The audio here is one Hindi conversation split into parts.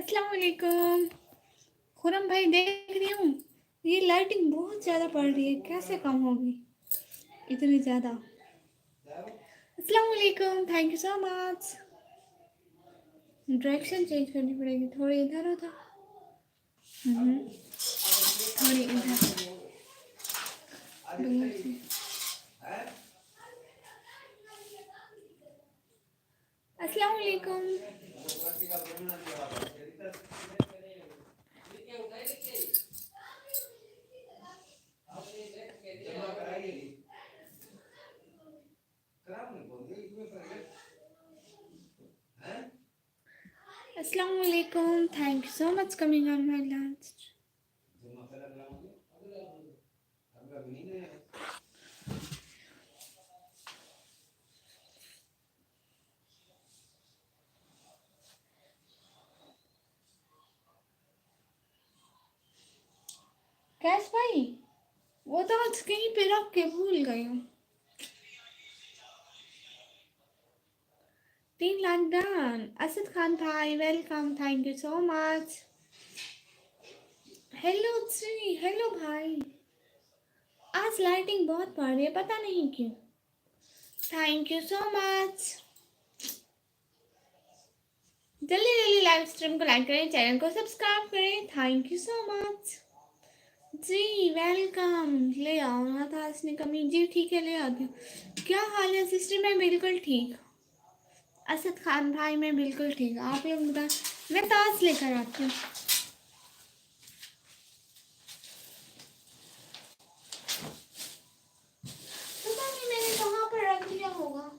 अस्सलाम वालेकुम। खुरम भाई देख रही हूँ ये लाइटिंग बहुत ज़्यादा पड़ रही है, कैसे कम होगी इतनी ज़्यादा। अस्सलाम वालेकुम, thank you so much. Direction change करनी पड़ेगी, थोड़ी इधर उधर। थोड़ी इधर। अस्सलाम वालेकुम। अस्सलाम वालेकुम, thank you so much coming on my lunch. Cash भाई वो तो आज कहीं पे रख के भूल गई हूँ। 3 लाख डन। असद खान भाई welcome, thank you so much. Hello Shri, hello भाई। आज लाइटिंग बहुत पड़ रही है, पता नहीं क्यों। Thank you so much. जल्दी जल्दी लाइव स्ट्रीम को लाइक करें, चैनल को सब्सक्राइब करें। थैंक यू सो मच जी, वेलकम। ले आओ ना था इसने कमी जी, ठीक है ले आती हूँ। क्या हाल है सिस्टर? मैं बिल्कुल ठीक। असद खान भाई मैं बिल्कुल ठीक। आप लोग बता, मैं ताज लेकर आती हूँ। पता नहीं मैंने कहाँ पर रख दिया होगा।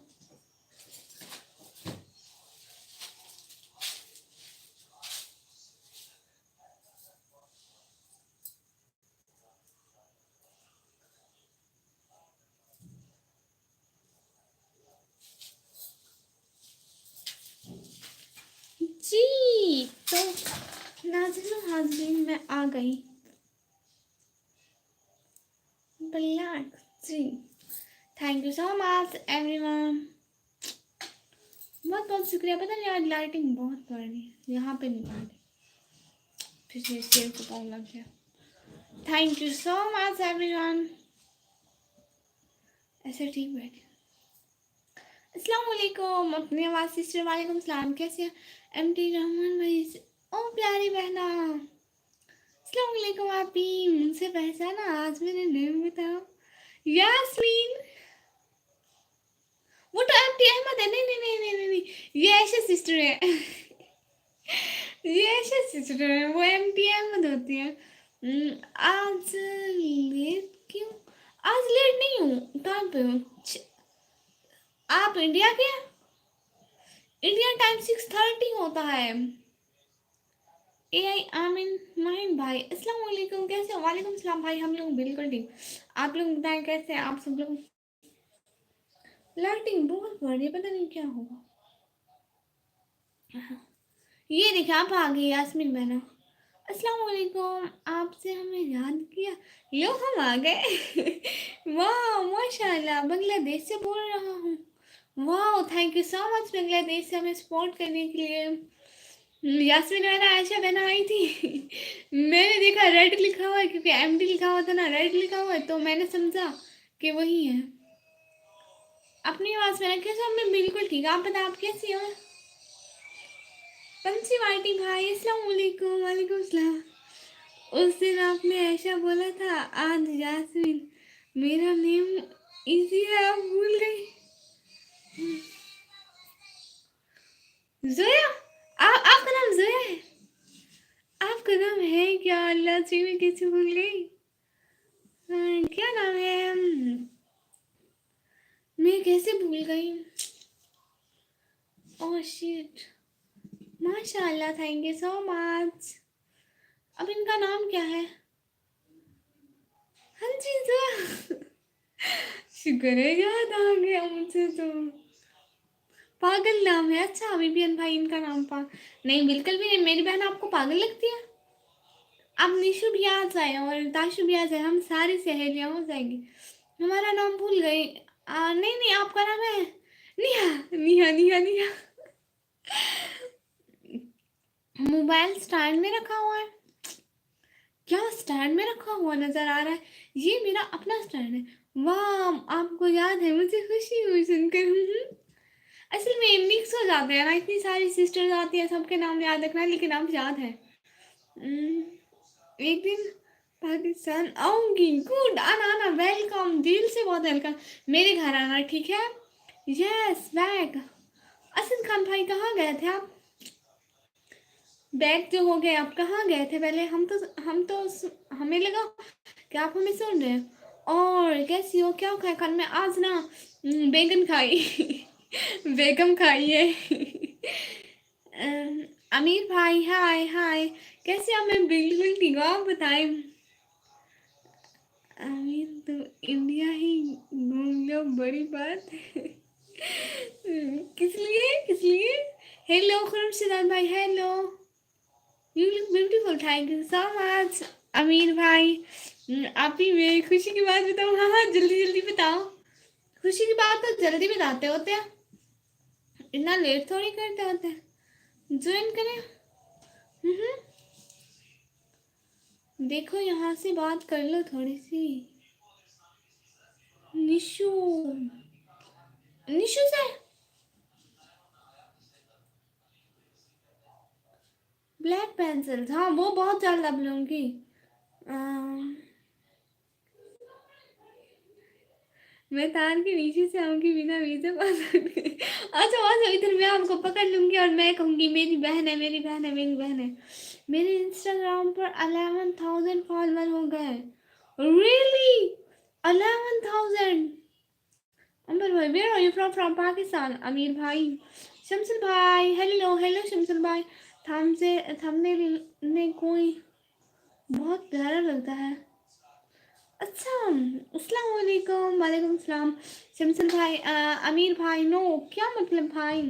जी तो नाज़रीन हाज़रीन मैं आ गई। Black ji, thank you so much everyone. बहुत बहुत शुक्रिया। पता नहीं आज लाइटिंग बहुत पड़ रही है, यहाँ पे नहीं पड़ रही, फिर से शेर को पाँव लग गया। Thank you so much everyone. ऐसे ठीक बैठे। अस्सलाम वालेकुम अपनी आवाज़ सिस्टर। वालेकुम सलाम, कैसे हैं? एमटी रहमान भाई ओ प्यारी बहना। अस्सलाम वालेकुम। आप ही मुझसे पहचाना? आज मेरे नेम बताओ। यास्मीन, वो तो एमटी अहमद है। नहीं नहीं नहीं नहीं नहीं, नहीं। ये ऐसे सिस्टर है। ये ऐसे सिस्टर है, वो एमटी अहमद होती है। आज लेट क्यों? आज लेट नहीं हूँ, कहाँ पे हूँ? आप इंडिया के हैं? इंडिया टाइम 6:30 होता है। ए आई आमिन माइन भाई अस्सलाम वालेकुम, कैसे हो? वालेकुम सलाम भाई, हम लोग बिल्कुल ठीक। आप लोग बताएं कैसे हैं आप सब लोग? लाइटिंग बहुत बढ़ रही है, पता नहीं क्या होगा। ये देखिए आप आ गई यास्मीन बहना। अस्सलाम वालेकुम, आपसे हमें याद किया। लो हम आ गए। वाह माशाल्लाह, बांग्लादेश से बोल रहा हूँ। वाह thank you so much Bangladesh से हमें सपोर्ट करने के लिए। यास्मीन बहना आयशा बहना आई थी। मैंने देखा रेड लिखा हुआ है, क्योंकि एमडी लिखा हुआ था ना, रेड लिखा हुआ है, तो मैंने समझा कि वही है। अपनी आवाज़ में रखे सब, मैं बिल्कुल ठीक। आप बताएं आप कैसी हो? पंची वाइटी भाई अस्सलाम वालेकुम। वालेकुम सलाम। उस दिन आपने ऐसा बोला था, आज यास्मीन मेरा नेम इजी है, आप भूल गई। जोया, आपका नाम जोया है? आपका नाम है क्या? अल्लाह से मैं कैसे भूल गई। क्या नाम है? मैं कैसे भूल गई? Oh shit. माशाल्लाह, थैंक यू सो मच। अब इनका नाम क्या है? हाँ जी जोया। शुक्र है याद आ गया मुझे तो। पागल नाम है। अच्छा विपियन भाई इनका नाम नहीं बिल्कुल भी नहीं। मेरी बहन आपको पागल लगती है? अब निशु भी आ जाए और ताशु भी आ जाए, हम सारी सहेलियां हो जाएंगी। हमारा नाम भूल गई। नहीं नहीं, आपका नाम है नेहा। नेहा नेहा नेहा। मोबाइल स्टैंड में रखा हुआ है। क्या स्टैंड में रखा हुआ नजर आ रहा है? ये मेरा अपना स्टैंड है। वाह, आपको याद है, मुझे खुशी हुई सुनकर। असल में मिक्स हो जाते हैं ना, इतनी सारी सिस्टर्स आती हैं, सबके नाम याद रखना है, लेकिन अब याद है। हम्म, एक दिन पाकिस्तान आऊंगी। गुड, आना आना, वेलकम, दिल से बहुत वेलकम। मेरे घर आना, ठीक है? Yes, bag. असन खान भाई कहाँ गए थे आप? बैग जो हो गए, आप कहाँ गए थे पहले? हमें लगा कि आप हमें सुन रहे हैं। और कैसी हो, क्या खाया खाने में आज ना? बैगन खाई। बेगम खाई है। अमीर भाई, हाय हाय, कैसे आप? मैं बिल्कुल ठीक हूँ, आप बताएं। अमीर तो इंडिया ही घूम लो, बड़ी बात है। किस लिए? हेलो खुर्शीद भाई, hello. You look beautiful, thank you so much. अमीर भाई, आप ही मेरी खुशी की बात बताओ। हाँ हाँ, जल्दी जल्दी बताओ। खुशी की बात तो जल्दी बताते होते हैं, इतना लेट थोड़ी करते होते हैं। ज्वाइन करें। हम्म, देखो यहाँ से बात कर लो थोड़ी सी। निशु, निशु से ब्लैक पेंसिल्स, हाँ वो बहुत ज्यादा लूंगी। मैं तार के नीचे से आऊंगी बिना वीजा पासवर्ड के। अच्छा अच्छा, इधर मैं आपको पकड़ लूंगी और मैं कहूंगी मेरी बहन है, मेरी बहन है, मेरी बहन है। मेरे इंस्टाग्राम पर 11,000 फॉलोअर हो गए। रियली? 11,000? अमर भाई, where are you from? From Pakistan. Amir भाई, शमसुल भाई, हेलो हेलो शमसुल भाई। थंबनेल में कोई बहुत प्यारा लगता है। अच्छा, अस्सलाम वालेकुम। वालेकुम सलाम। शमसुल भाई, अमीर भाई, नो क्या मतलब भाई?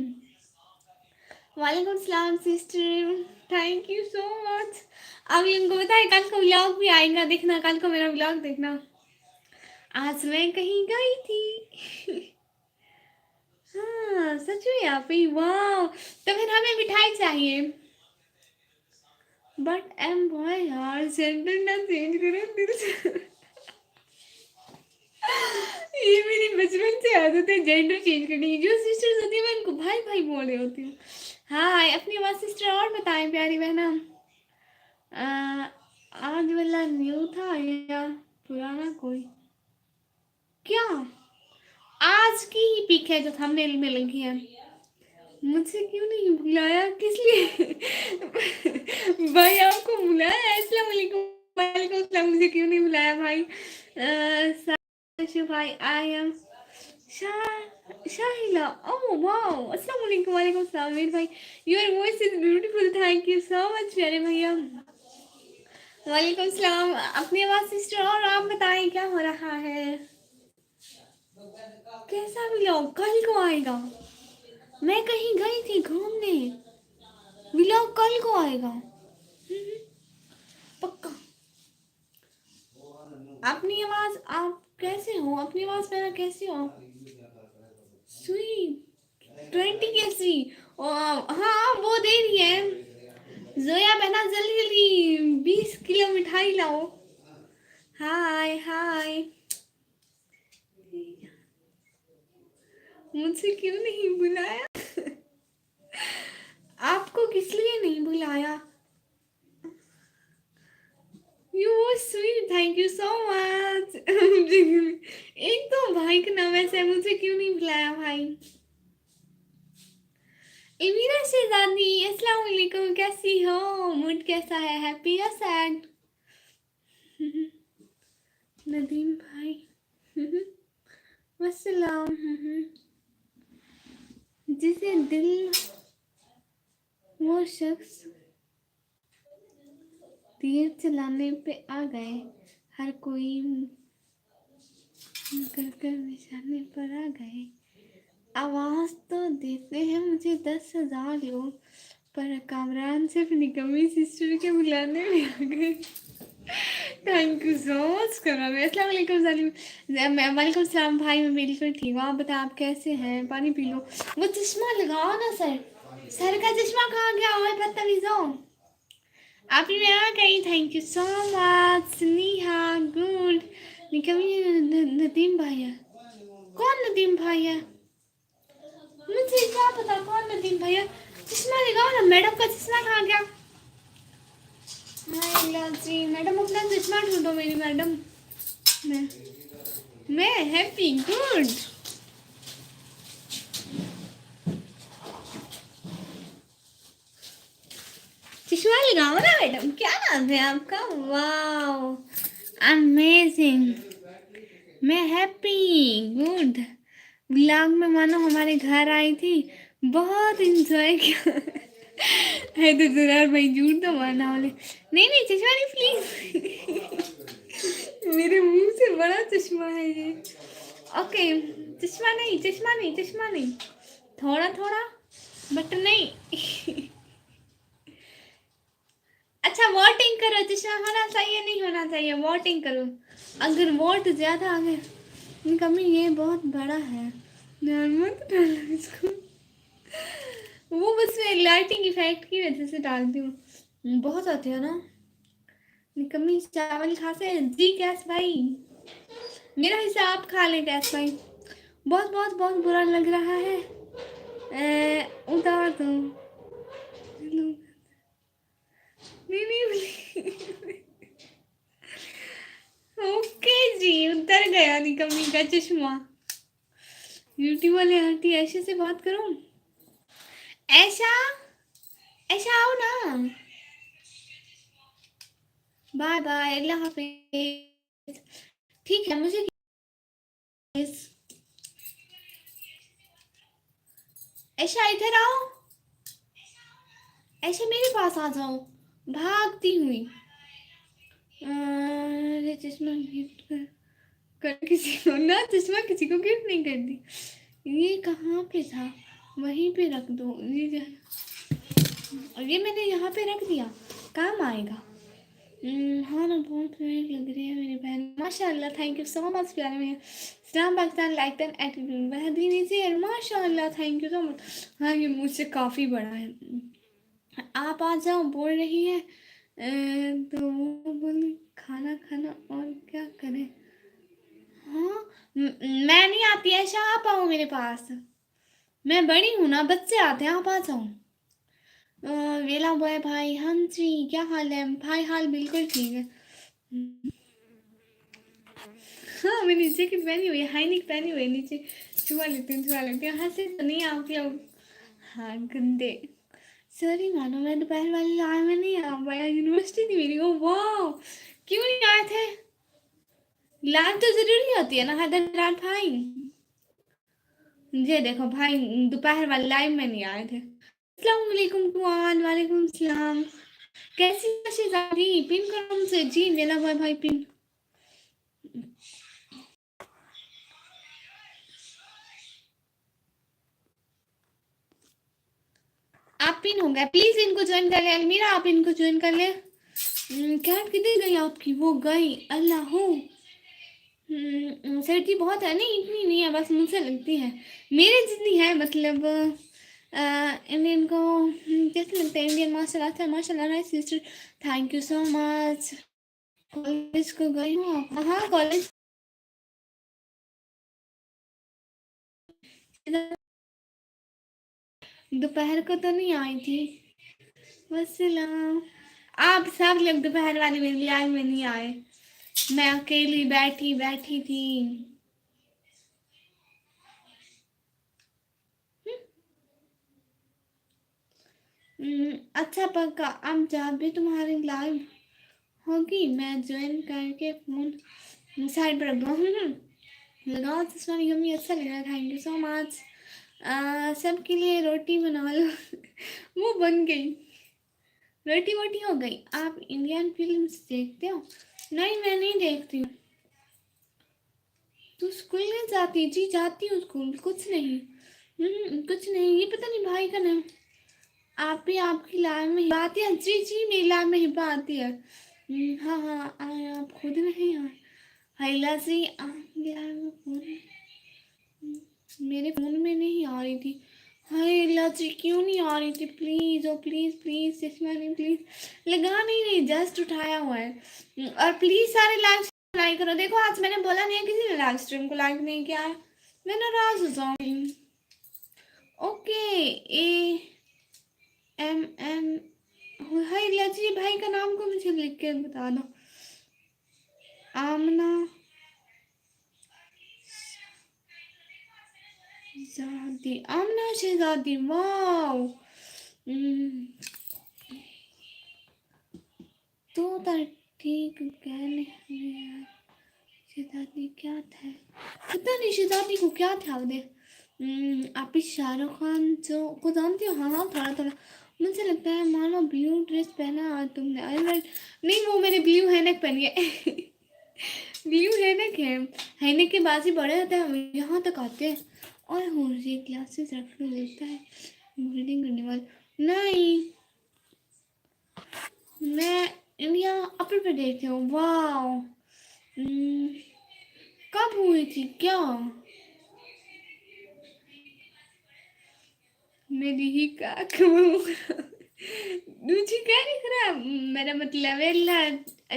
वालेकुम सलाम sister, thank you so much. आप लोगों को बताए, कल को व्लॉग भी आएगा, देखना कल को मेरा व्लॉग देखना। आज मैं कहीं गई थी। हाँ सच में यहाँ पे, वाह। तो फिर हमें मिठाई चाहिए। बट एम बॉय यार, जेंडर ना चेंज करो दिल से। ये मेरी बचपन से आदत है जेंडर चेंज करने की। जो सिस्टर्स होती है मैं उनको भाई भाई बोल रही होती हूँ। हाँ, अपनी आवाज सिस्टर। और बताएं प्यारी बहना, आज वाला न्यू था या पुराना कोई? क्या? आज की ही पिक है जो थंबनेल में लगी है। मुझे क्यों नहीं बुलाया, किस लिए? भाई आपको बुलाया। अस्सलाम वालेकुम। वालेकुम सलाम। मुझे क्यों नहीं बुलाया भाई? भाई, आई एम शाहिला। ओह वाओ, अस्सलाम वालेकुम। वालेकुम सलाम मीर भाई। Your voice is beautiful, thank you so much प्यारे भैया। वालेकुम सलाम। अपनी आवाज सिस्टर। और आप बताएं क्या हो रहा है? कैसा व्लॉग कल को आएगा? मैं कहीं गई थी घूमने, व्लॉग कल को आएगा। पक्का। अपनी आवाज, आप कैसे हो? अपनी आवाज मेरा कैसे हो आप? सुई 20 कैसी? हाँ वो दे रही है। जोया बहना, जल्दी जल्दी 20 किलो मिठाई लाओ। हाय हाय। मुझे क्यों नहीं बुलाया? आपको किस लिए नहीं बुलाया? You sweet, thank you so much. एक तो भाई का नाम ऐसे है, मुझे क्यों नहीं बुलाया भाई? इमीरा शहजादी, अस्सलाम वालेकुम, कैसी हो? मूड कैसा है, हैप्पी या सैड? नदीम भाई, वसलाम। जिसे दिल वो शख्स तीर चलाने पे आ गए, हर कोई कर कर निशाने पर आ गए। आवाज तो देते हैं मुझे 10,000 लोग, पर कामरान सिर्फ निकम्मी सिस्टर के बुलाने में आ गए। थैंक यू सो मच करा मैं। अस्सलाम वालेकुम सलीम। वालेकुम सलाम भाई, मैं बिल्कुल ठीक हूँ, आप बताएं आप कैसे हैं? पानी पी लो। वो चश्मा लगाओ ना सर। सर का चश्मा कहाँ गया? ओए बदतमीजों, आपने मेरा कही thank you so much Neha good निकमी नदीम भैया कौन नदीम भैया मुझे क्या पता कौन नदीम भैया चश्मा लगाओ ना मैडम का चश्मा कहाँ गया हाय जी मैडम अपना चश्मा ढूंढो मेरी मैडम मैं मैं हैप्पी गुड चश्मा लगाओ ना मैडम क्या नाम है आपका वाओ अमेजिंग मैं हैप्पी गुड व्लॉग में मानो हमारे घर आई थी बहुत इंजॉय किया है तो जरा भाई झूठ तो मारना वाले नहीं नहीं चश्मा नहीं प्लीज मेरे मुंह से बड़ा चश्मा है ये ओके चश्मा नहीं थोड़ा थोड़ा बट नहीं अच्छा वोटिंग करो चश्मा होना चाहिए नहीं होना चाहिए वोटिंग करो अगर वोट ज्यादा आ गए कमी ये बहुत बड़ा है ध्यान मत डालो इसको वो बस मैं लाइटिंग इफेक्ट की वजह से डालती हूँ बहुत आते हैं ना निकम्मी चावल खा से जी गैस भाई मेरा हिस्सा आप खा लें गैस भाई बहुत बहुत बहुत बुरा लग रहा है उतार दो नहीं ओके जी उतर गया निकम्मी का चश्मा यूट्यूब वाले आंटी ऐसे से बात करूं ऐसा ऐसा आओ ना बाय बाय अल्लाह हाफिज ठीक है मुझे ऐसा इधर आओ ऐसे मेरे पास आ जाओ भागती हुई चश्मा गिफ्ट कर किसी को ना चश्मा किसी को गिफ्ट नहीं कर दी ये कहाँ पे था वहीं पे रख दो ये मैंने यहाँ पे रख दिया काम आएगा हाँ ना बहुत प्यारी लग रही है मेरी बहन माशाल्लाह थैंक यू सो मच प्यारे में इस्लाम पाकिस्तान लाइक एंड एटीट्यूड बहदीनी से माशाल्लाह थैंक यू सो मच हाँ ये मुझसे काफ़ी बड़ा है आप आ जाओ बोल रही है तो वो बोली खाना खाना और क्या करें हाँ मैं नहीं आती ऐसा आप आओ मेरे पास मैं बड़ी हूँ ना बच्चे आते हैं आप आ जाओ वेला बॉय भाई हाँ जी क्या हाल है भाई हाल बिल्कुल ठीक है हाँ मैंने जैकेट पहनी हुई है हाईनिक पहनी हुई है नीचे छुआ लेती हूँ हाँ से तो नहीं आप लोग हाँ गंदे सॉरी मानो मैं दोपहर वाली लाइन में नहीं आ पाया यूनिवर्सिटी थी मेरी ओ वाह क्यों नहीं आए थे लाइन तो जरूरी होती है ना हैदराबाद भाई ये देखो भाई दोपहर वाली लाइन में नहीं आए थे अस्सलाम वालेकुम कुआन वालेकुम सलाम कैसी शिजारी पिन करो हमसे जी मेरा भाई भाई पिन आप पिन हो गए प्लीज इनको ज्वाइन कर ले अलमीरा आप इनको ज्वाइन कर ले क्या किधर गई आपकी वो गई अल्लाह सर्दी बहुत है नहीं इतनी नहीं है बस मुझसे लगती है मेरे जितनी है मतलब इंडियन को कैसे लगता है इंडियन माशाल्लाह nice sister thank you so much college को गई हूँ हाँ कॉलेज दोपहर को तो नहीं आई थी वसलाम आप सब लोग दोपहर वाली मेरी लाइव में नहीं आए मैं अकेली बैठी बैठी थी अच्छा पक्का अब जब भी तुम्हारी लाइव होगी मैं ज्वाइन करके फोन साइड पर रख दूँ लगाओ चश्मा यम्मी अच्छा लग रहा है थैंक यू सो मच सबके लिए रोटी बना लो वो बन गई रोटी वोटी हो गई आप इंडियन फिल्म्स देखते हो नहीं मैं नहीं देखती हूँ तू स्कूल नहीं जाती जी जाती हूँ स्कूल कुछ नहीं कुछ नहीं ये पता नहीं भाई का नाम आप भी आपकी लाइन में हिबा आती है जी जी मेरी लाइन में हिबा आती है हाँ हाँ आए आप खुद नहीं आए हाइला जी आपकी लाइन में फोन मेरे फोन में नहीं आ रही थी हाय लाची क्यों नहीं आ रही थी? प्लीज ओ प्लीज प्लीज चश्मा नहीं, प्लीज लगा नहीं रही, जस्ट उठाया हुआ है। और प्लीज सारे लाइव लाइक करो। देखो आज मैंने बोला नहीं है, किसी ने लाइव स्ट्रीम को लाइक नहीं किया है, मैं नाराज हो जाऊंगी। Okay A M M. Hi Lachi भाई का नाम को मुझे लिख के बता दो। आमना शहजादी, आमना शहजादी, वाओ। तो ठीक कहने में शहजादी क्या था, पता नहीं शहजादी को क्या था उधर। आप ही शाहरुख खान जो को जानती हो? हाँ हाँ थोड़ा थोड़ा मुझे लगता है। मानो ब्लू ड्रेस पहना आज तुमने। अरे राइट, नहीं वो मैंने ब्लू हैनेक पहनी है। ब्लू हैनेक है। हैनेक के बाजी बड़े होते हैं, यहाँ तक आते हैं। और हो ये ग्लासेस रखने लगता है रीडिंग करने वाले। नहीं मैं इंडिया अपर प्रदेश से हूँ। वाह, कब हुई थी क्या? मेरी ही का मुझे क्या नहीं करा, मेरा मतलब है अल्लाह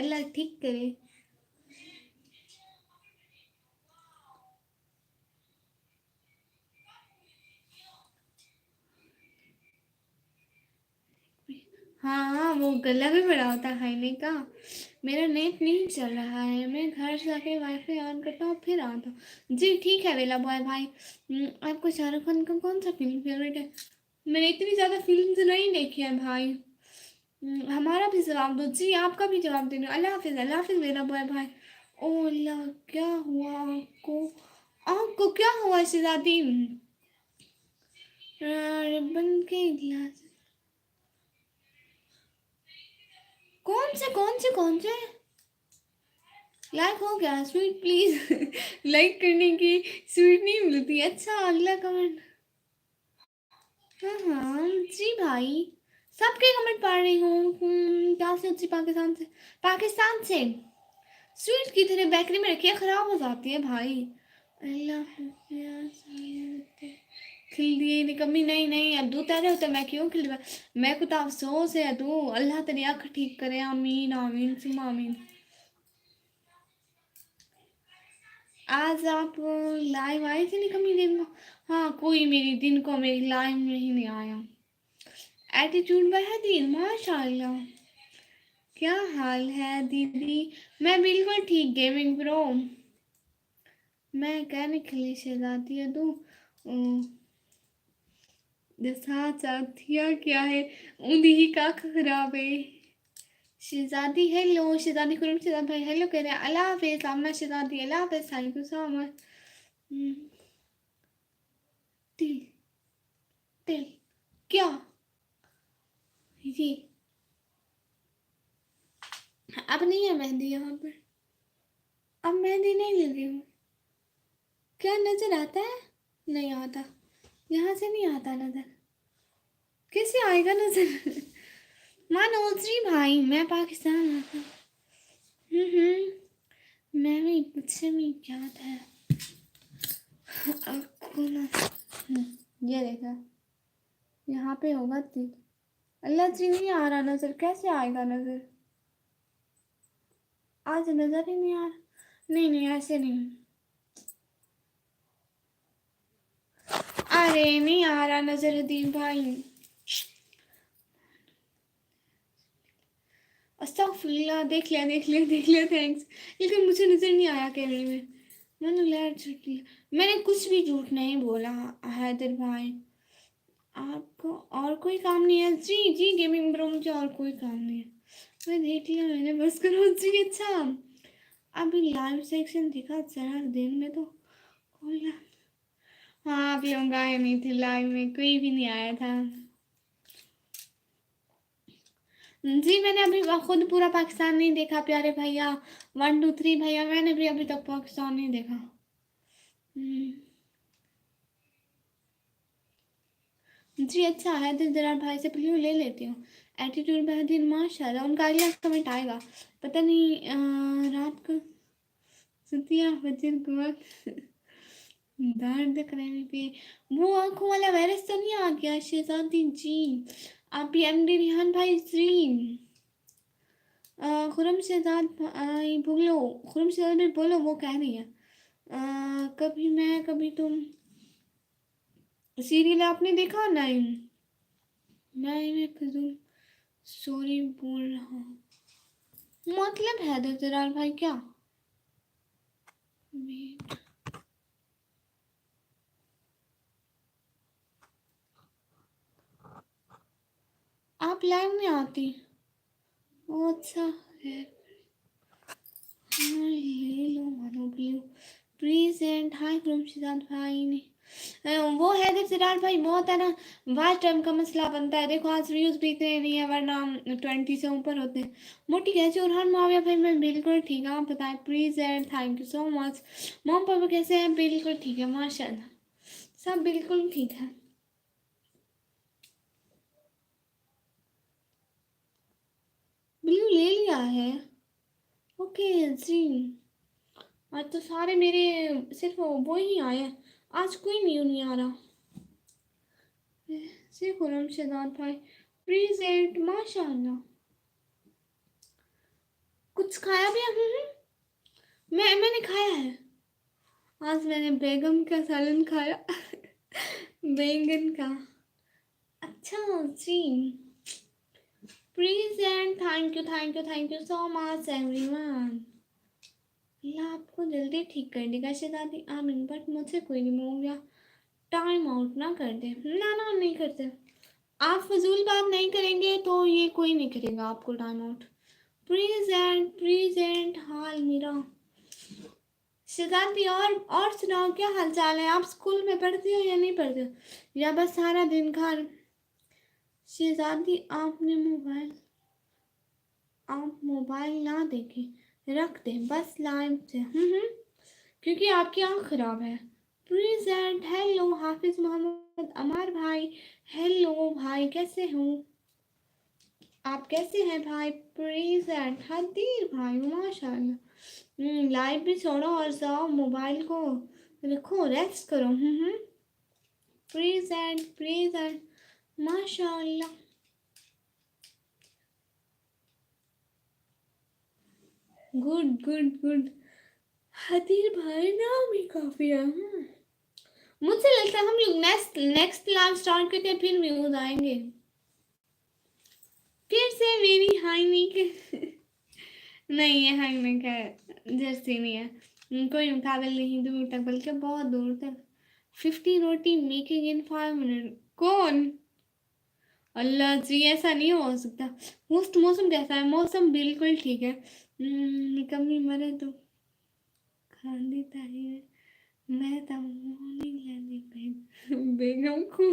अल्लाह ठीक करे। हाँ हाँ वो गला भी बड़ा होता है खाने का। मेरा नेट नहीं चल रहा है, मैं घर से आके वाईफाई ऑन करता हूँ फिर आता हूँ। जी ठीक है वेला बॉय भाई। आपको शाहरुख खान का कौन सा फिल्म फेवरेट है? मैंने इतनी ज़्यादा फिल्म तो नहीं देखी है भाई। हमारा भी जवाब दो जी, आपका भी जवाब देना। अल्लाह हाफिज मेरा बॉय भाई। ओ अल्लाह, क्या हुआ आपको? आपको क्या हुआ शहजादी? रिबन के गिलास कौन से लाइक हो गया स्वीट प्लीज। लाइक करने की स्वीट नहीं मिलती। अच्छा अगला कमेंट। हाँ हाँ जी भाई, सबके कमेंट पढ़ रही हूँ। क्या से जी? पाकिस्तान से। पाकिस्तान से स्वीट की तरह बेकरी में रखिए, खराब हो जाती है भाई। अल्लाह खिल दिए निकम्मी। नहीं नहीं अब दूध तेरे होते मैं क्यों खिल रहा? मैं को तो अफसोस है तू। अल्लाह तेरी आँख ठीक करे, आमीन आमीन सुमा आमीन। आज आप लाइव आए थे निकम्मी दिन को? हाँ कोई मेरी दिन को मेरी लाइव में ही नहीं आया। एटीट्यूड बेहतरीन माशाल्लाह। क्या हाल है दीदी? मैं बिल्कुल ठीक गेमिंग प्रो। मैं कहने के लिए शहजादी है तू। जैसा चाहतिया क्या है ऊंधी ही का खराब है। शहजादी हेलो, शहजादी कुरम शहजाद भाई हेलो कह रहे हैं। अल्लाह हाफिज सामना शहजादी, अल्लाह हाफिज थैंक यू सो मच। तिल तिल क्या ये? अब नहीं है मेहंदी यहाँ पर, अब मेहंदी नहीं लगी हूँ। क्या नजर आता है? नहीं आता, यहाँ से नहीं आता नजर। कैसे आएगा नजर? मनोज जी भाई मैं पाकिस्तान आता। मैं भी मुझसे भी क्या था आपको ना। ये देखा, यहाँ पे होगा तिल। अल्लाह जी नहीं आ रहा नजर, कैसे आएगा नजर? आज नजर ही नहीं आ रहा। नहीं नहीं ऐसे नहीं। अरे नहीं आ रहा नजर हदीम भाई। अस्तगफुरुल्लाह, देख लिया थैंक्स। लेकिन मुझे नजर नहीं आया कैमरे में। मैंने लैड झूठ लिया, मैंने कुछ भी झूठ नहीं बोला हैदर भाई। आपको और कोई काम नहीं है? जी जी गेमिंग ब्रो मुझे और कोई काम नहीं है। मैं देख लिया मैंने, बस करो जी। अच्छा अभी लाइव सेक्शन दिखा जरा दिन में तो खोला। हाँ आप लोग आए नहीं थे लाइव में, कोई भी नहीं आया था। जी मैंने अभी खुद पूरा पाकिस्तान नहीं देखा प्यारे भैया। 1 2 3 भैया, मैंने भी अभी तक पाकिस्तान नहीं देखा। जी अच्छा है तो जरा भाई से प्लीज ले लेती हूँ। एटीट्यूड बेहतरीन माशाल्लाह। उनका अगला कमेंट आएगा पता नहीं रात को सुतिया वजीर कुमार। दर्द करने पे वो आंखों वाला वायरस तो नहीं आ गया शहजादी जी? आप भी एमडी रिहान भाई जी। खुरम शहजाद भाई बोलो, खुरम शहजाद भाई बोलो, वो कह रही है कभी मैं कभी तुम सीरियल आपने देखा? नहीं, मैं फिजूल सॉरी बोल रहा हूँ। मतलब है दरार भाई क्या? वेट, आप लाइव में आती? ओ अच्छा है। हाँ, ले लो मानो blue present. Hi from Shizan भाई ने वो है देख सिराज भाई, बहुत है ना, वाच टाइम का मसला बनता है। देखो आज व्यूज भी इतने नहीं है, वरना 20 से ऊपर होते हैं। मोटी कैसे? और हर माविया भाई मैं बिल्कुल ठीक है, आप बताएं present, thank you so much. Mom पापा कैसे हैं? बिल्कुल ठीक है माशाल्लाह, सब बिल्कुल ठीक है। ब्लू ले लिया है? ओके जी। आज तो सारे मेरे सिर्फ वो ही आए हैं, आज कोई न्यू नहीं आ रहा। से खुरम शहजाद भाई प्रेजेंट माशाल्लाह। कुछ खाया भी है? मैंने खाया है। आज मैंने बेगम का सालन खाया बैंगन का। अच्छा जी। Present, thank you so much everyone. Allah आपको जल्दी ठीक कर देगा शहजादी आमीन, बट मुझसे कोई नहीं मोंग, टाइम आउट ना कर दे। ना ना नहीं करते, आप फजूल बात नहीं करेंगे तो ये कोई नहीं करेगा आपको टाइम आउट। प्रेजेंट प्रेजेंट हाल मेरा शहजादी। और सुनाओ क्या हाल चाल है? आप स्कूल में पढ़ती हो या नहीं पढ़ते हो, या बस सारा दिन घर? शहजादी आप मोबाइल ना देखें, रख दें बस लाइव से। क्योंकि आपकी आँख खराब है। प्रेजेंट हेलो हाफिज मोहम्मद अमर भाई, हेलो भाई कैसे हो? आप कैसे हैं भाई? प्रेजेंट हदीर भाई माशाल्लाह। लाइव भी छोड़ो और जाओ मोबाइल को रखो, रेस्ट करो। प्रेजेंट प्रेजेंट माशाल्लाह। Good good good. हदीर भाई नाम ही काफी है। मुझे लगता है हम लोग नेक्स्ट नेक्स्ट लाइव स्टार्ट करते हैं, फिर व्यूज आएंगे। फिर से मेरी हाई नहीं नहीं है, हाई में क्या जर्सी नहीं है, कोई मुकाबले नहीं दूर तक, बल्कि बहुत दूर तक। 50 रोटी मेकिंग इन 5 मिनट। कौन? अल्लाह जी ऐसा नहीं हो सकता। मौसम कैसा है? मौसम बिल्कुल ठीक है। कमी मरे तो खांदी ताही है। मैं तो मॉर्निंग लेने पे बेगम को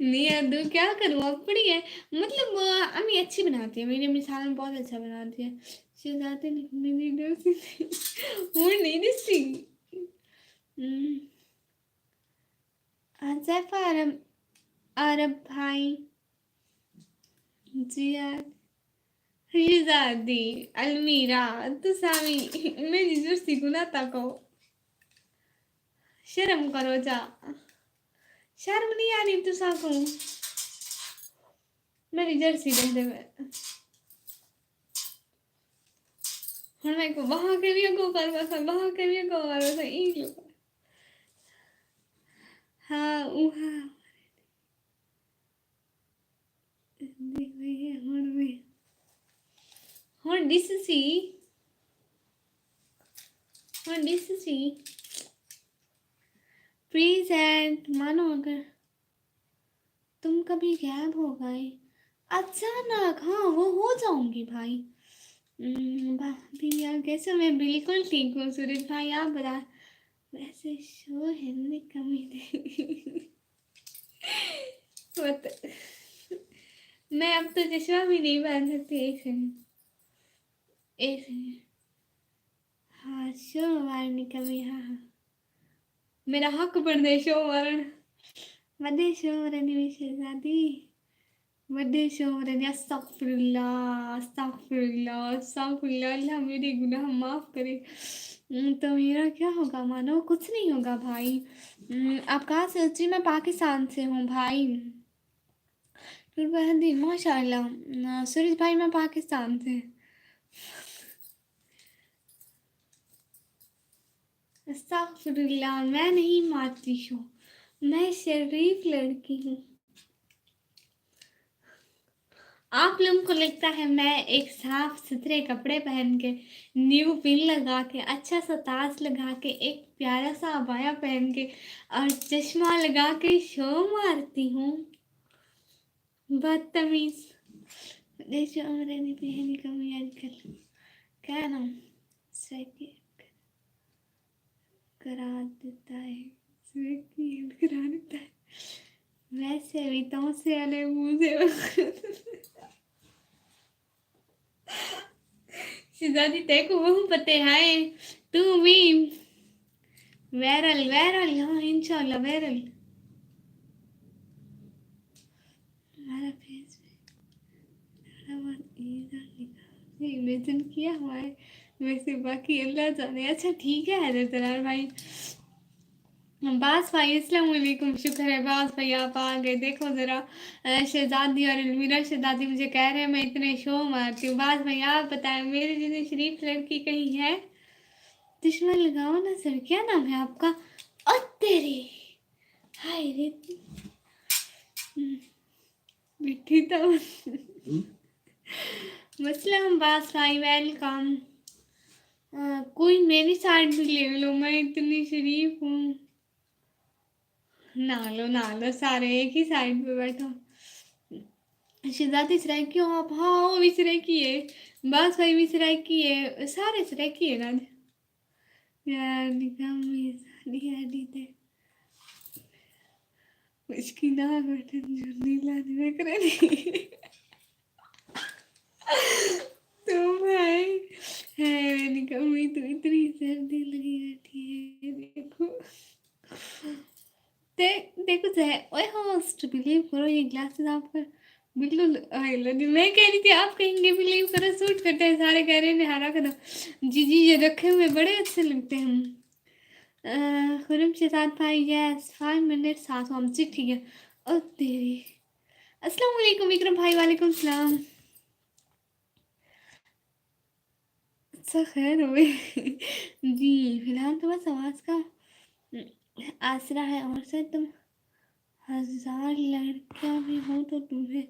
नहीं आदू क्या करूँ, अपनी है मतलब अम्मी अच्छी बनाती है, मेरी अम्मी सालन बहुत अच्छा बनाती है। शहजादे ने मेरी डोसी वो नहीं दसी। आज़ैफ़ अरब अरब भाई जियाद शहजादी अलमीरा तुसामी मेरी डोसी गुना तको शर्म करो जा, शर्म नहीं आ रही तुसा को? मेरी जर्सी दे दे हूँ मैं को बहा के भी को कर बस बहा के भी को कर बस एक लोग। हाँ उहा देख रही है हुण डिससी प्रेजेंट मानो अगर तुम कभी गायब हो गए अचानक, हाँ वो हो जाऊंगी भाई। भाभी यार कैसे? मैं बिल्कुल ठीक हूँ सूरज भाई, आप बता। वैसे शो हिंदी कमी मत मैं अब तो चश्मा भी नहीं पहन सकती। एक सेकंड एक सेकंड। हाँ शो मारने कमी, हाँ हाँ मेरा हक बन दे शो मारन, बदे शो मारने में शहजादी बर्थडे शोहरन अस्तगफिरुल्लाह अस्तगफिरुल्लाह अस्तगफिरुल्लाह, अल्लाह मेरे गुनाह माफ़ करे। तो मेरा क्या होगा मानो? कुछ नहीं होगा भाई। आप कहाँ से? जी मैं पाकिस्तान से हूँ भाई। मेहंदी माशाल्लाह। सूरज भाई मैं पाकिस्तान से। अस्तगफिरुल्लाह, मैं नहीं मारती हूँ, मैं शरीफ लड़की हूँ। आप लोगों को लगता है मैं एक साफ सुथरे कपड़े पहन के, न्यू पिन लगा के, अच्छा सा ताज लगा के, एक प्यारा सा अबाया पहन के और चश्मा लगा के शो मारती हूँ? बदतमीज। देखो अमरेनी पहनी कमी आजकल क्या नाम स्वेकी करा देता है, स्वेकी करा देता है। वैसे भी तो से वाले मुंह से शिजादी तेको वो पते हैं तू भी वायरल वायरल। हाँ इंशाल्लाह वायरल। हमारा फेस थोड़ा बहुत इमेजिन किया हुआ है, वैसे बाकी अल्लाह जाने। अच्छा ठीक है हैदर भाई। बास भाई अस्सलाम वालेकुम, शुक्र है बास भाई आप आ गए। देखो ज़रा शहजादी और अलमीरा शहजादी मुझे कह रहे हैं मैं इतने शो मारती हूँ। बास भाई आप बताएं मेरे जैसे शरीफ लड़की कहीं है? चश्मा लगाओ ना सर, क्या नाम है आपका? ओ तेरी हाय रे मिठी तो मसलम बास भाई वेलकम। कोई मेरी साइड भी ले लो, मैं इतनी शरीफ हूँ। ना लो सारे एक ही साइड पे बैठो। शहजादी सराय हो आप? हाँ वो भी सराय है, बास भाई भी सराय है, सारे सराय है ना यार। निकाह में शादी थे उसकी ना बटन जो नीला में करे नहीं तो भाई है निकाह में तो इतनी सर्दी लगी रहती है। देखो देखो ओए होस्ट बिलीव करो ये ग्लासेस आपका बिल्कुल मैं कह रही थी आप कहेंगे बिलीव करो सूट करते हैं, सारे कह रहे हैं निहारा करो। जी जी ये रखे हुए बड़े अच्छे लगते हैं। खुरम शहजाद भाई यस 5 मिनट साथ हम जी ठीक है। ओ तेरी अस्सलाम वालेकुम विक्रम भाई। वालेकुम सलाम। अच्छा खैर हुए जी फिलहाल तो बस आवाज़ का आसरा है, और से तुम 1000 लड़कियां भी हो तो तुम्हें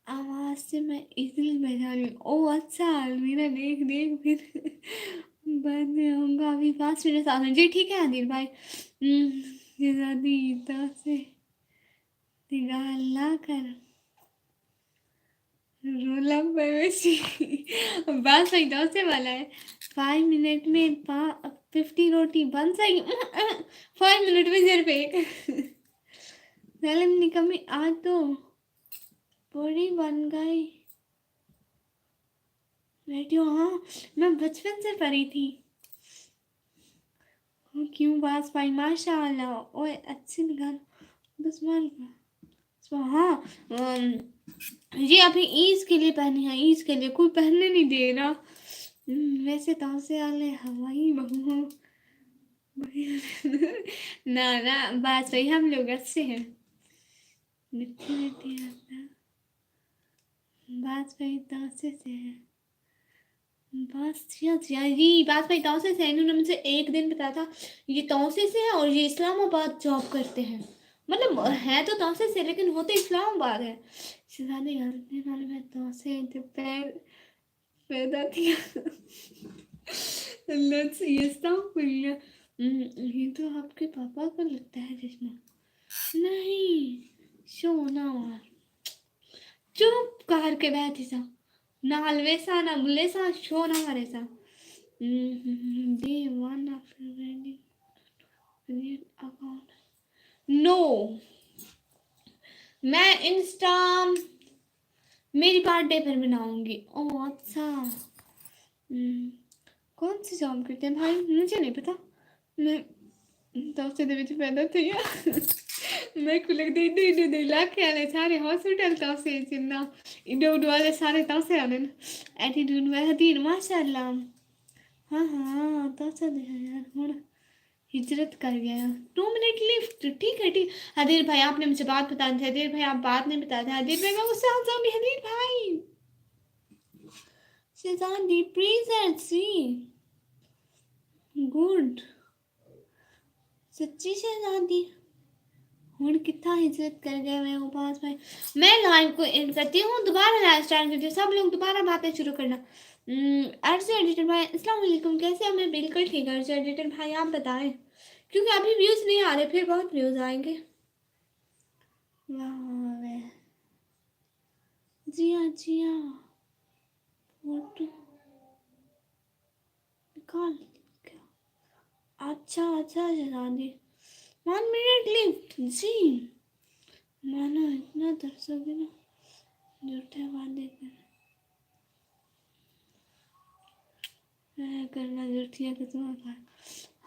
आवाज़ से मैं इजली बजा रही हूँ। ओ अच्छा अलमीरा देख देख फिर बाद में आऊँगा, अभी 5 मिनट साथ में जी ठीक है आदिल भाई। दादी तो से निगाह ला कर रोला मवेशी बस वही दो से वाला है। 5 मिनट में 50 रोटी बन जाएगी 5 मिनट में सिर्फ एक सलम निकमी आज तो बड़ी बन गई बेटी। हाँ मैं बचपन से पढ़ी थी। क्यों बास भाई माशाल्लाह ओए अच्छी निकाल दुश्मन हाँ ये अभी ईद के लिए पहनी है, ईद के लिए कोई पहनने नहीं दे रहा। वैसे तो से वाले हवाई बहू ना ना बात वही हम लोग अच्छे हैं मिट्टी मिट्टी आता बात वही तो से है। बस जी बात भाई तौसे से इन्होंने मुझे एक दिन बताया था ये तौसे से है और ये इस्लामाबाद जॉब करते हैं। मतलब है तो तौसे से लेकिन होते इस्लामाबाद है। शहजादी गलती वाले में तौसे पैर पैदा किया अल्लाह से ये तो आपके पापा को लगता है चश्मा। नहीं सोना मार चुप कर के बैठी सा ना हलवेसा ना बुलेसा शो ना मारे सा। डे वन आफ्टर अकाउंट नो मैं इंस्टा मेरी बर्थडे पर बनाऊंगी। ओह अच्छा कौन सी जॉब करते हैं भाई? मुझे नहीं पता, मैं तो से पैदा थी मेरे को लगता है इधर इलाके वाले सारे हॉस्पिटल तो से जिन्ना इधर वाले सारे तो से आने एटीट्यूड में हदीर माशाल्लाह। हाँ हाँ तो से यार हुन हिजरत कर गया। 2 मिनट लिफ्ट ठीक है ठीक। हदीर भाई आपने मुझे बात बता दी। हदीर भाई आप बात नहीं बता थे। हदीर भाई मैं गुस्सा हो जाऊंगी। हदीर भाई शेजादी प्लीज सी गुड सच्ची शेजादी हुन कितना हिजरत कर गए मैं उपास भाई। मैं लाइव को एंड करती हूँ दोबारा लाइव स्टार्ट करती हूँ। सब लोग दोबारा बातें शुरू करना। अर्ज एडिटर भाई अस्सलाम वालेकुम कैसे हो? मैं बिल्कुल ठीक है अर्ज एडिटर भाई आप बताएं क्योंकि अभी व्यूज नहीं आ रहे फिर बहुत व्यूज आएंगे। वाह जी हाँ फोटो निकाल क्या अच्छा जनानी 1 मिनट लिफ्ट जी मानो इतना दर्शक ना झूठे वादे करना झूठिया कसम खा।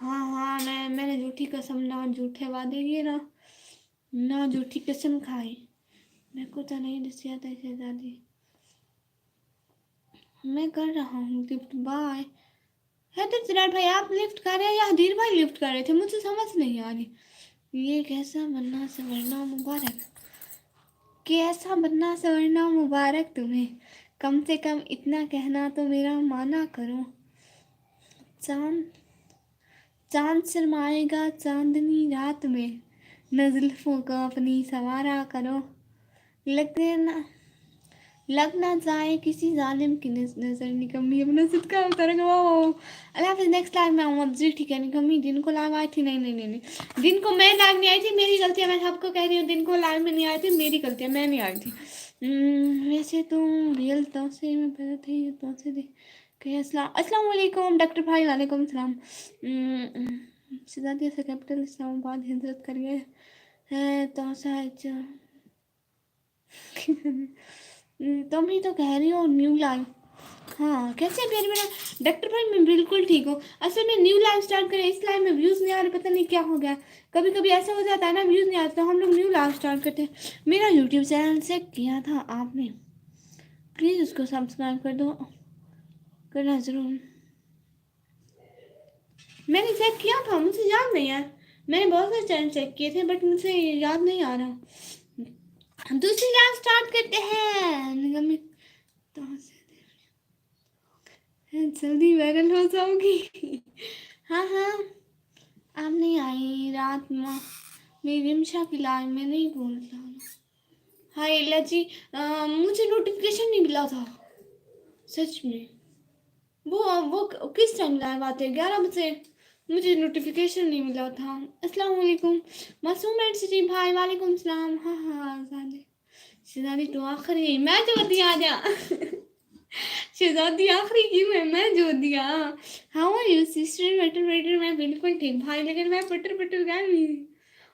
हाँ मैंने झूठी कसम ना झूठे वादे किए ना झूठी कसम खाई। मेरे को तो नहीं दसिया था शहजादी। मैं कर रहा हूँ लिफ्ट बाय। है तो सिराज भाई आप लिफ्ट कर रहे हैं या हदीर भाई लिफ्ट कर रहे थे मुझे समझ नहीं आ रही। ये कैसा बनना सवरना मुबारक कैसा बनना सवरना मुबारक तुम्हें। कम से कम इतना कहना तो मेरा माना करो। चांद चांद शर्माएगा चांदनी रात में न जुल्फों को अपनी सवारा करो। लग ना जाए किसी जालिम की नजर निकम्मी अपना सदका उतारेगा। वाह अल्लाह हाफिज़ नेक्स्ट लाइव में आऊँगा जी ठीक है। निकम्मी दिन को लाइव आई थी नहीं दिन को मैं लाइव नहीं आई थी मेरी गलती है। मैं सबको कह रही हूँ दिन को लाइव में नहीं आई थी मेरी गलती है मैं नहीं आई थी। वैसे तो रियल तो से मैं पता थी तो से थी कि अस्सलाम वालेकुम डॉक्टर भाई वालेकुम सलाम। शहजादी से कैपिटल इस्लामाबाद हिजरत कर गए हैं तो सच तुम ही तो कह रही हो न्यू लाइव। हाँ कैसे फिर मेरा डॉक्टर भाई मैं बिल्कुल ठीक हूँ। असल में न्यू लाइव स्टार्ट करें इस लाइव में व्यूज़ नहीं आ रहे पता नहीं क्या हो गया। कभी कभी ऐसा हो जाता है ना व्यूज़ नहीं आते तो हम लोग न्यू लाइव स्टार्ट करते हैं। मेरा यूट्यूब चैनल चेक किया था आपने प्लीज़ उसको सब्सक्राइब कर दो करना ज़रूर। मैंने चेक किया था मुझे याद नहीं है। मैंने बहुत सारे चैनल चेक किए थे बट मुझे याद नहीं आ रहा। दूसरी लाइव स्टार्ट करते हैं तो जल्दी वायरल हो जाओगी। हाँ आप नहीं आई रात में मेरी रिमशा की लाइव में नहीं बोल रहा। हाय इला जी मुझे नोटिफिकेशन नहीं मिला था सच में। वो किस टाइम लाइव आते हैं 11 बजे। मुझे नोटिफिकेशन नहीं मिला था। अस्सलाम वालेकुम मासूम एडसिटी भाई वालेकुम सलाम। हाँ शहजादी तो आखिरी मैं जो दिया जा शहजादी आखिरी क्यों है मैं जो दिया। हाउ आर यू सिस्टर बटर मैं बिल्कुल ठीक भाई लेकिन मैं बटर गया नहीं।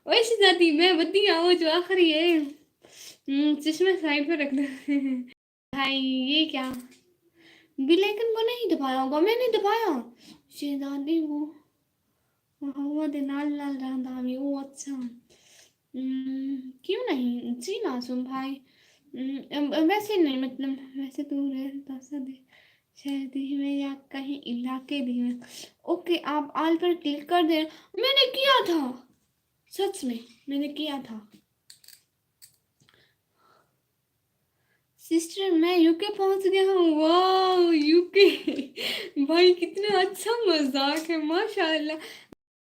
ओए शहजादी मैं बदिया वो जो आखिरी है। चश्मा साइड पे रख दो भाई ये क्या बिल आइकन को नहीं दबाया होगा मैंने दबाया। शहजादी वो हवा दे नाल नाल रहा वो अच्छा। क्यों नहीं जी मासूम भाई। वैसे नहीं मतलब वैसे तो रहता सब शहर में या कहीं इलाके दी में। ओके आप आल पर क्लिक कर दे। मैंने किया था सच में मैंने किया था। सिस्टर मैं यूके पहुंच गया हूँ। वाह यूके भाई कितना अच्छा मजाक है माशाल्लाह।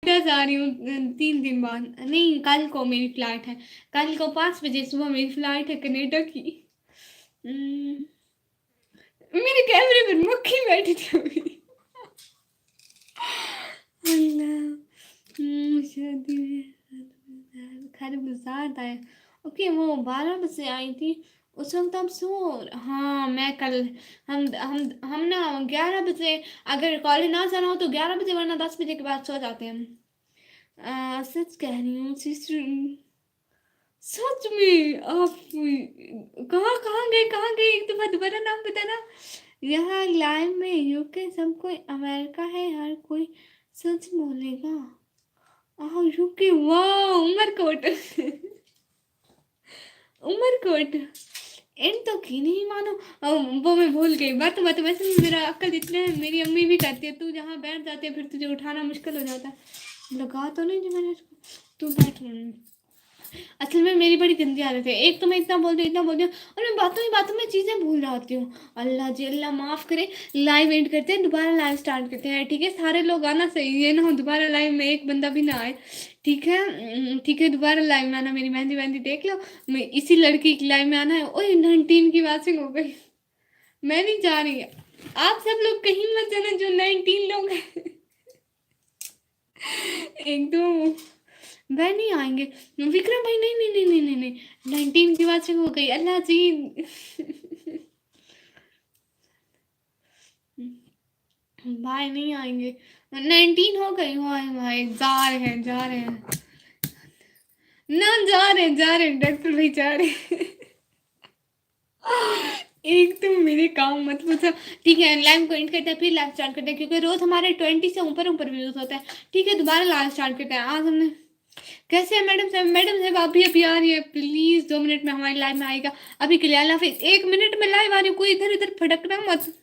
जा रही हूँ 3 दिन बाद नहीं कल को मेरी फ्लाइट है। कल को 5 बजे सुबह मेरी फ्लाइट है कनाडा की। मेरे कैमरे पर मक्खी बैठी थी अभी। शादी में खरबूजा था। ओके वो 12 बजे आई थी उस वक्त आप सो। हाँ मैं कल हम ना 11 बजे अगर कॉलेज ना जाना हो तो 11 बजे वरना 10 बजे के बाद सो जाते हैं हम। सच कह रही हूँ सिस्टर सच में आप कहाँ गए एक दफा दोबारा नाम बताना। यहाँ लाइव में यूके सब कोई अमेरिका है हर कोई सच बोलेगा। यूके, वाह उमरकोट। उमरकोट, एंड तो की नहीं मानो। वो मैं भूल गई, बात बात वैसे मेरा अक्ल इतना है, मेरी अम्मी भी कहती है तू जहाँ बैठ जाती है फिर तुझे उठाना मुश्किल हो जाता है। लगा तो नहीं जो मैंने उसको, तू बैठ। असल में मेरी बड़ी गंदी आदत है, एक तो मैं इतना बोलती हूँ इतना बोलती हूँ, और मैं बातों ही बातों में चीज़ें भूल जाती हूँ। अल्लाह जी अल्लाह माफ़ करे। लाइव एंड करते हैं, दोबारा लाइव स्टार्ट करते हैं, ठीक है? सारे लोग आना, सही है ना? दोबारा लाइव में एक बंदा भी ना आए, ठीक है? ठीक है, दोबारा लाइव में आना, मेरी मेहंदी वहंदी देख लो। मैं इसी लड़की की लाइव में आना है। ओए 19 की वाचिंग हो गई, मैं नहीं जा रही। आप सब लोग कहीं मत जाना जो 19 लोग हैं। एक दो वह नहीं आएंगे। विक्रम भाई, नहीं नहीं नहीं नहीं नहीं नहीं, 19 की वाचिंग हो गई, अल्लाह जी। भाई नहीं आएंगे, 19 हो गई। भाई भाई जा रहे हैं जा रहे हैं, ना जा रहे हैं डॉक्टर भाई जा रहे हैं। एक तो मेरे काम मत पूछो। ठीक है, लाइव को एंड करते हैं, फिर लाइव स्टार्ट करते हैं, क्योंकि रोज हमारे 20 से ऊपर ऊपर व्यूज होता है। ठीक है, दोबारा लाइव स्टार्ट करते हैं। आज हमने, कैसे है मैडम साहब? मैडम साहब अभी अभी आ रही है, प्लीज 2 मिनट में हमारी लाइव में आएगा। अभी के लिए अल्लाह हाफिज। 1 मिनट में लाइव आ रही हूँ, कोई इधर उधर भटकना मत।